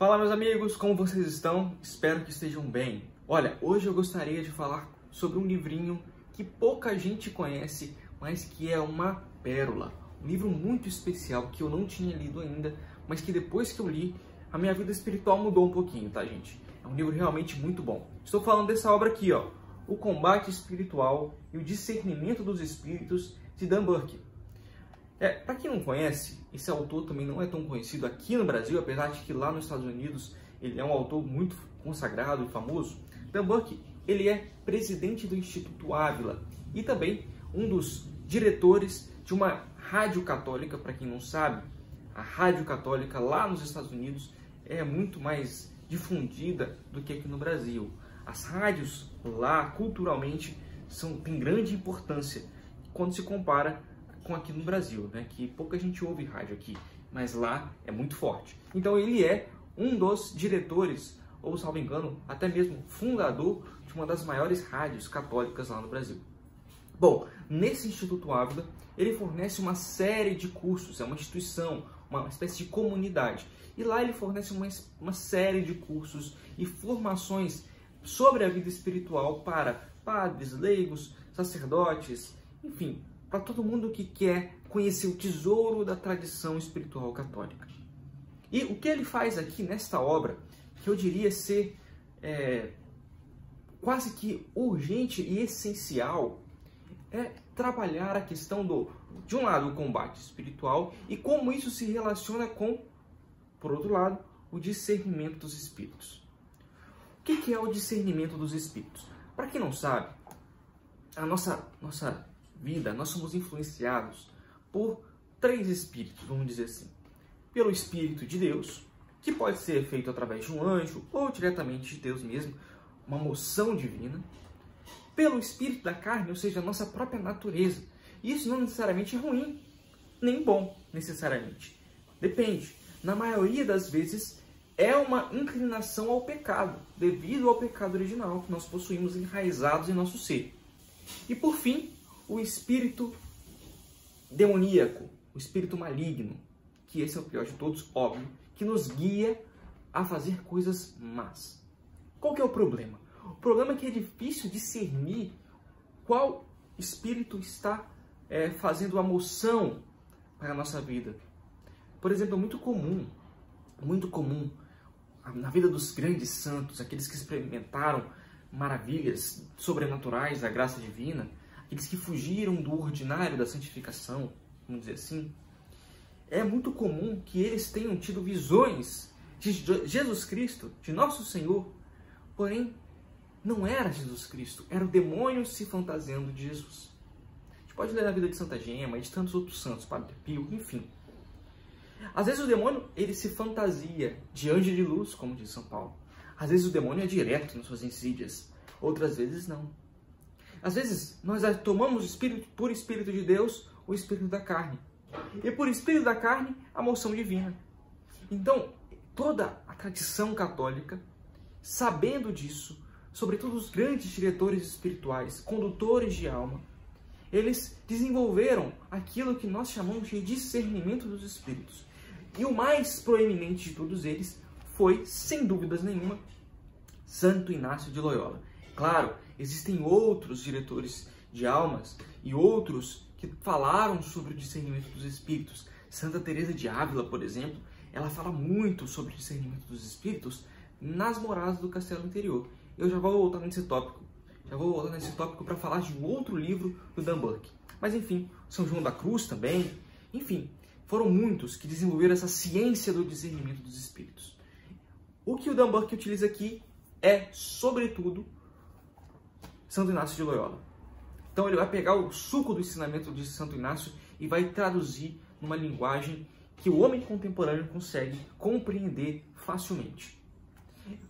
Fala, meus amigos, como vocês estão? Espero que estejam bem. Olha, hoje eu gostaria de falar sobre um livrinho que pouca gente conhece, mas que é uma pérola. Um livro muito especial que eu não tinha lido ainda, mas que depois que eu li, a minha vida espiritual mudou um pouquinho, tá, gente? É um livro realmente muito bom. Estou falando dessa obra aqui, ó, O Combate Espiritual e o Discernimento dos Espíritos, de Dan Burke. Para quem não conhece, esse autor também não é tão conhecido aqui no Brasil, apesar de que lá nos Estados Unidos ele é um autor muito consagrado e famoso. Dan Burke, ele é presidente do Instituto Ávila e também um dos diretores de uma rádio católica. Para quem não sabe, a rádio católica lá nos Estados Unidos é muito mais difundida do que aqui no Brasil. As rádios lá, culturalmente, têm grande importância quando se compara com aqui no Brasil, né? Que pouca gente ouve rádio aqui, mas lá é muito forte. Então ele é um dos diretores, ou salvo engano, até mesmo fundador de uma das maiores rádios católicas lá no Brasil. Bom, nesse Instituto Ávila, ele fornece uma série de cursos, é uma instituição, uma espécie de comunidade. E lá ele fornece uma série de cursos e formações sobre a vida espiritual para padres, leigos, sacerdotes, enfim, para todo mundo que quer conhecer o tesouro da tradição espiritual católica. E o que ele faz aqui nesta obra, que eu diria ser quase que urgente e essencial, é trabalhar a questão de um lado, o combate espiritual e como isso se relaciona com, por outro lado, o discernimento dos espíritos. O que é o discernimento dos espíritos? Para quem não sabe, a nossa vida, nós somos influenciados por três espíritos, vamos dizer assim. Pelo Espírito de Deus, que pode ser feito através de um anjo ou diretamente de Deus mesmo, uma moção divina. Pelo Espírito da carne, ou seja, a nossa própria natureza. Isso não necessariamente é ruim, nem bom, necessariamente. Depende. Na maioria das vezes, é uma inclinação ao pecado, devido ao pecado original que nós possuímos enraizados em nosso ser. E por fim, o espírito demoníaco, o espírito maligno, que esse é o pior de todos, óbvio, que nos guia a fazer coisas más. Qual que é o problema? O problema é que é difícil discernir qual espírito está fazendo a moção para a nossa vida. Por exemplo, é muito comum na vida dos grandes santos, aqueles que experimentaram maravilhas sobrenaturais da graça divina, aqueles que fugiram do ordinário da santificação, vamos dizer assim, é muito comum que eles tenham tido visões de Jesus Cristo, de nosso Senhor, porém não era Jesus Cristo, era o demônio se fantasiando de Jesus. A gente pode ler na vida de Santa Gema e de tantos outros santos, Padre Pio, enfim. Às vezes o demônio ele se fantasia de anjo de luz, como diz São Paulo. Às vezes o demônio é direto nas suas insídias, outras vezes não. Às vezes nós tomamos por Espírito de Deus o Espírito da carne. E por Espírito da carne, a moção divina. Então, toda a tradição católica, sabendo disso, sobretudo os grandes diretores espirituais, condutores de alma, eles desenvolveram aquilo que nós chamamos de discernimento dos espíritos. E o mais proeminente de todos eles foi, sem dúvidas nenhuma, Santo Inácio de Loyola. Claro, existem outros diretores de almas e outros que falaram sobre o discernimento dos espíritos. Santa Teresa de Ávila, por exemplo, ela fala muito sobre o discernimento dos espíritos nas Moradas do Castelo Interior. Eu já vou voltar nesse tópico. Para falar de um outro livro do Dan Burke. Mas enfim, São João da Cruz também. Enfim, foram muitos que desenvolveram essa ciência do discernimento dos espíritos. O que o Dan Burke utiliza aqui é, sobretudo, Santo Inácio de Loyola. Então ele vai pegar o suco do ensinamento de Santo Inácio e vai traduzir numa linguagem que o homem contemporâneo consegue compreender facilmente.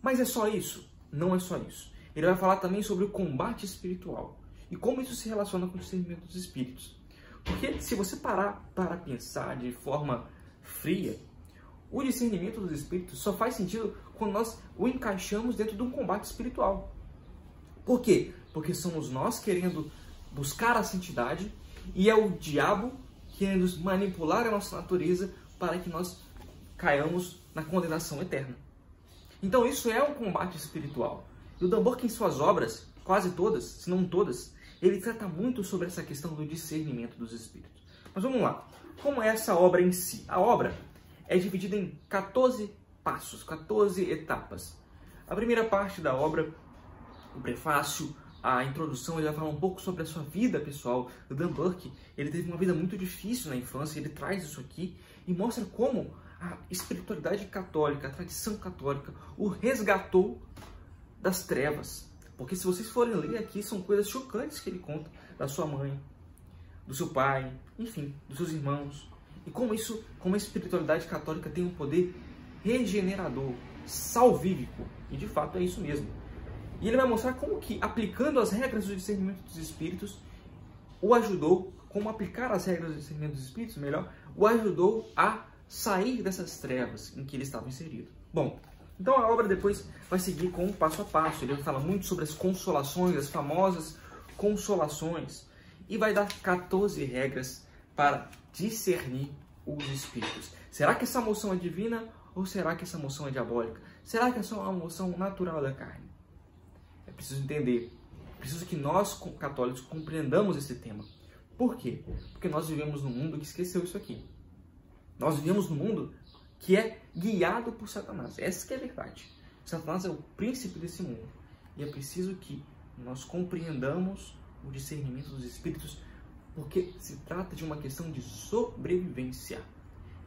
Mas é só isso? Não é só isso. Ele vai falar também sobre o combate espiritual e como isso se relaciona com o discernimento dos espíritos. Porque se você parar para pensar de forma fria, o discernimento dos espíritos só faz sentido quando nós o encaixamos dentro de um combate espiritual. Por quê? Porque somos nós querendo buscar a santidade e é o diabo querendo manipular a nossa natureza para que nós caiamos na condenação eterna. Então isso é um combate espiritual. E o Dan Burke, em suas obras, quase todas, se não todas, ele trata muito sobre essa questão do discernimento dos espíritos. Mas vamos lá. Como é essa obra em si? A obra é dividida em 14 passos, 14 etapas. A primeira parte da obra, o prefácio, a introdução, ele vai falar um pouco sobre a sua vida pessoal. O Dan Burke, ele teve uma vida muito difícil na infância, ele traz isso aqui e mostra como a espiritualidade católica, a tradição católica, o resgatou das trevas. Porque se vocês forem ler aqui, são coisas chocantes que ele conta da sua mãe, do seu pai, enfim, dos seus irmãos. E como a espiritualidade católica tem um poder regenerador, salvífico. E de fato é isso mesmo. E ele vai mostrar como que, aplicando as regras do discernimento dos espíritos, o ajudou, como aplicar as regras do discernimento dos espíritos, melhor, o ajudou a sair dessas trevas em que ele estava inserido. Bom, então a obra depois vai seguir com um passo a passo. Ele fala muito sobre as consolações, as famosas consolações, e vai dar 14 regras para discernir os espíritos. Será que essa moção é divina ou será que essa moção é diabólica? Será que é só uma moção natural da carne? É preciso entender, é preciso que nós católicos compreendamos esse tema. Por quê? Porque nós vivemos num mundo que esqueceu isso aqui. Nós vivemos num mundo que é guiado por Satanás. Essa que é a verdade. Satanás é o príncipe desse mundo. E é preciso que nós compreendamos o discernimento dos espíritos, porque se trata de uma questão de sobrevivência.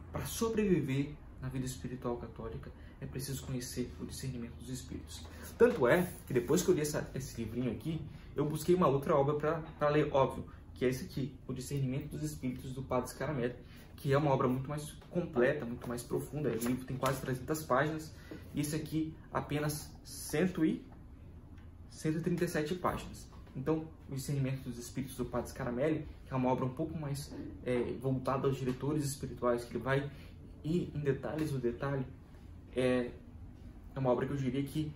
Para sobreviver na vida espiritual católica, é preciso conhecer o discernimento dos espíritos. Tanto é que depois que eu li esse livrinho aqui, eu busquei uma outra obra para ler, óbvio, que é esse aqui, O Discernimento dos Espíritos, do Padre Scaramelli, que é uma obra muito mais completa, muito mais profunda. O livro tem quase 300 páginas, e esse aqui apenas 137 páginas. Então, O Discernimento dos Espíritos, do Padre Scaramelli, que é uma obra um pouco mais voltada aos diretores espirituais, que ele vai ir em detalhes do detalhe, é uma obra que eu diria que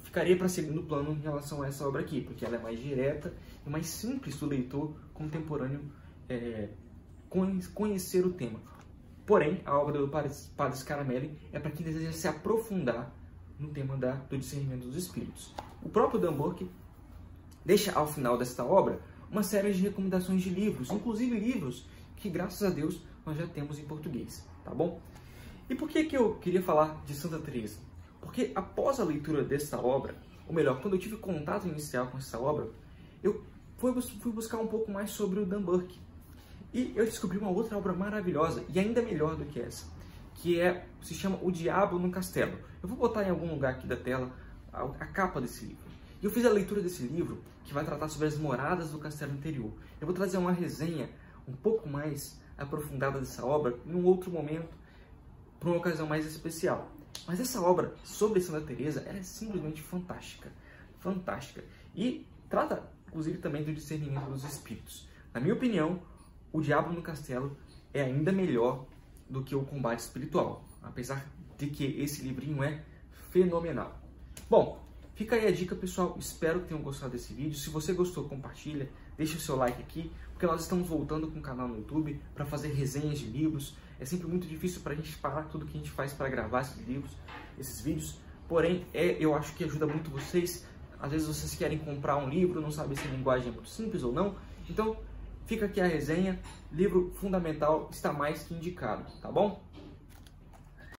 ficaria para segundo plano em relação a essa obra aqui, porque ela é mais direta e mais simples do leitor contemporâneo conhecer o tema. Porém, a obra do Padre Scaramelli é para quem deseja se aprofundar no tema do discernimento dos espíritos. O próprio Dan Burke deixa ao final desta obra uma série de recomendações de livros, inclusive livros que, graças a Deus, nós já temos em português, tá bom? E por que eu queria falar de Santa Teresa? Porque após a leitura desta obra, ou melhor, quando eu tive contato inicial com essa obra, eu fui buscar um pouco mais sobre o Dan Burke. E eu descobri uma outra obra maravilhosa, e ainda melhor do que essa, que se chama O Diabo no Castelo. Eu vou botar em algum lugar aqui da tela a capa desse livro. E eu fiz a leitura desse livro, que vai tratar sobre as moradas do castelo interior. Eu vou trazer uma resenha um pouco mais aprofundada dessa obra em um outro momento, para uma ocasião mais especial. Mas essa obra sobre Santa Teresa é simplesmente fantástica. Fantástica. E trata, inclusive, também do discernimento dos espíritos. Na minha opinião, O Diabo no Castelo é ainda melhor do que O Combate Espiritual, apesar de que esse livrinho é fenomenal. Bom, fica aí a dica, pessoal. Espero que tenham gostado desse vídeo. Se você gostou, compartilha, deixa o seu like aqui, porque nós estamos voltando com o canal no YouTube para fazer resenhas de livros. É sempre muito difícil para a gente parar tudo que a gente faz para gravar esses livros, esses vídeos. Porém, eu acho que ajuda muito vocês. Às vezes vocês querem comprar um livro, não sabem se a linguagem é muito simples ou não. Então, fica aqui a resenha. Livro fundamental, está mais que indicado, tá bom?